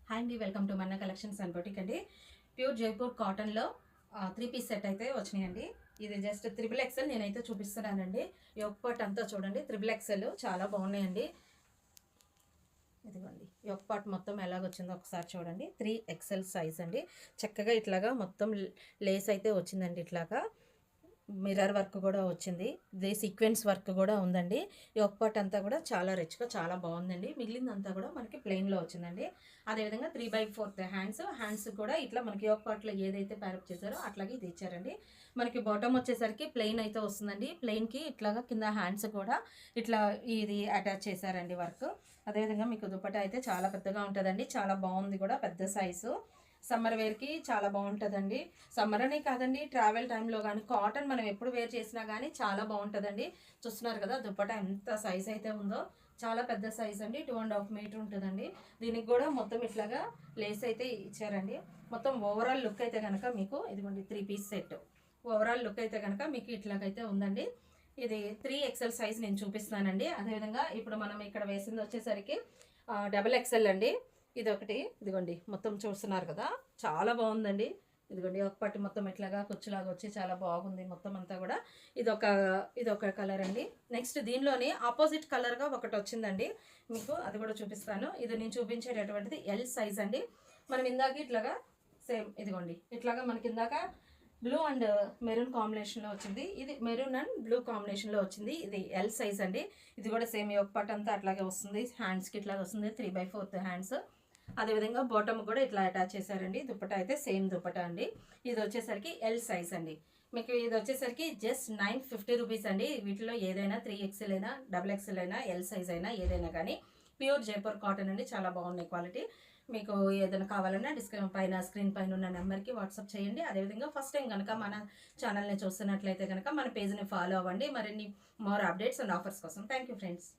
Hi అండి, welcome to Manna collections and boutique అండి. Pure Jaipur కాటన్లో 3 పీస్ సెట్ అయితే వచ్చినాయండి. ఇది జస్ట్ త్రిబుల్ ఎక్సెల్ నేనైతే చూపిస్తున్నానండి. ఈ ఒక్కటి అంతా చూడండి, త్రిబుల్ ఎక్సెల్ చాలా బాగున్నాయండి. ఇదిగోండి, ఈ ఒక్క పార్ట్ మొత్తం ఎలాగొచ్చిందో ఒకసారి చూడండి. 3XL సైజ్ అండి. చక్కగా ఇట్లాగా మొత్తం లేస్ అయితే వచ్చిందండి. ఇట్లాగా మిర్రర్ వర్క్ కూడా వచ్చింది. ఇది సీక్వెన్స్ వర్క్ కూడా ఉందండి. ఈ ఒక్క పార్ట్ అంతా కూడా చాలా రిచ్గా చాలా బాగుందండి. మిగిలిందంతా కూడా మనకి ప్లెయిన్లో వచ్చిందండి. అదేవిధంగా 3/4 హ్యాండ్స్ కూడా ఇట్లా మనకి ఒక పార్ట్లో ఏదైతే ప్యారప్ చేశారో అట్లాగే ఇది ఇచ్చారండి. మనకి బాటమ్ వచ్చేసరికి ప్లెయిన్ అయితే వస్తుందండి. ప్లెయిన్కి ఇట్లాగా కింద హ్యాండ్స్ కూడా ఇట్లా ఇది అటాచ్ చేశారండి వర్క్. అదేవిధంగా మీకు దుపట్టా అయితే చాలా పెద్దగా ఉంటుందండి. చాలా బాగుంది కూడా, పెద్ద సైజు. సమ్మర్ వేర్కి చాలా బాగుంటుందండి. సమ్మర్ అనే కాదండి, ట్రావెల్ టైంలో కానీ కాటన్ మనం ఎప్పుడు వేర్ చేసినా కానీ చాలా బాగుంటుందండి. చూస్తున్నారు కదా దుపట్టా ఎంత సైజ్ అయితే ఉందో, చాలా పెద్ద సైజ్ అండి. 2.5 మీటర్ ఉంటుందండి. దీనికి కూడా మొత్తం ఇట్లాగా లేస్ అయితే ఇచ్చారండి. మొత్తం ఓవరాల్ లుక్ అయితే కనుక మీకు ఇదిగోండి 3 పీస్ సెట్. ఓవరాల్ లుక్ అయితే కనుక మీకు ఇట్లాగైతే ఉందండి. ఇది 3XL సైజ్ నేను చూపిస్తానండి. అదేవిధంగా ఇప్పుడు మనం ఇక్కడ వేసింది వచ్చేసరికి XXL అండి. ఇది ఒకటి, ఇదిగోండి మొత్తం చూస్తున్నారు కదా, చాలా బాగుందండి. ఇదిగోండి ఒక పట్టి మొత్తం ఇట్లాగా కుచ్చులాగా వచ్చి చాలా బాగుంది మొత్తం అంతా కూడా. ఇదొక కలర్ అండి. నెక్స్ట్ దీనిలోని ఆపోజిట్ కలర్గా ఒకటి వచ్చిందండి మీకు, అది కూడా చూపిస్తాను. ఇది నేను చూపించేటటువంటిది L సైజ్ అండి. మనం ఇందాక ఇట్లాగా సేమ్ ఇదిగోండి ఇట్లాగా మనకి ఇందాక బ్లూ అండ్ మెరూన్ కాంబినేషన్లో వచ్చింది. ఇది మెరూన్ అండ్ బ్లూ కాంబినేషన్లో వచ్చింది. ఇది L సైజ్ అండి. ఇది కూడా సేమ్ ఒక పట్ అంతా అట్లాగే వస్తుంది. హ్యాండ్స్కి ఇట్లాగే వస్తుంది, 3/4 హ్యాండ్స్. అదేవిధంగా బాటమ్ కూడా ఇట్లా అటాచ్ చేశారండి. దుపట్టా అయితే సేమ్ దుపట్టా అండి. ఇది వచ్చేసరికి L సైజ్ అండి. మీకు ఇది వచ్చేసరికి జస్ట్ 950 రూపీస్ అండి. వీటిలో ఏదైనా 3XL అయినా, XXL అయినా, L సైజ్ అయినా ఏదైనా కానీ ప్యూర్ జైపూర్ కాటన్ అండి. చాలా బాగున్నాయి క్వాలిటీ. మీకు ఏదైనా కావాలన్నా స్క్రీన్ పైన ఉన్న నెంబర్కి వాట్సాప్ చేయండి. అదేవిధంగా ఫస్ట్ టైం కనుక మన ఛానల్ని చూస్తున్నట్లయితే కనుక మన పేజ్ని ఫాలో అవ్వండి మరిన్ని మోర్ అప్డేట్స్ అండ్ ఆఫర్స్ కోసం. Thank you friends.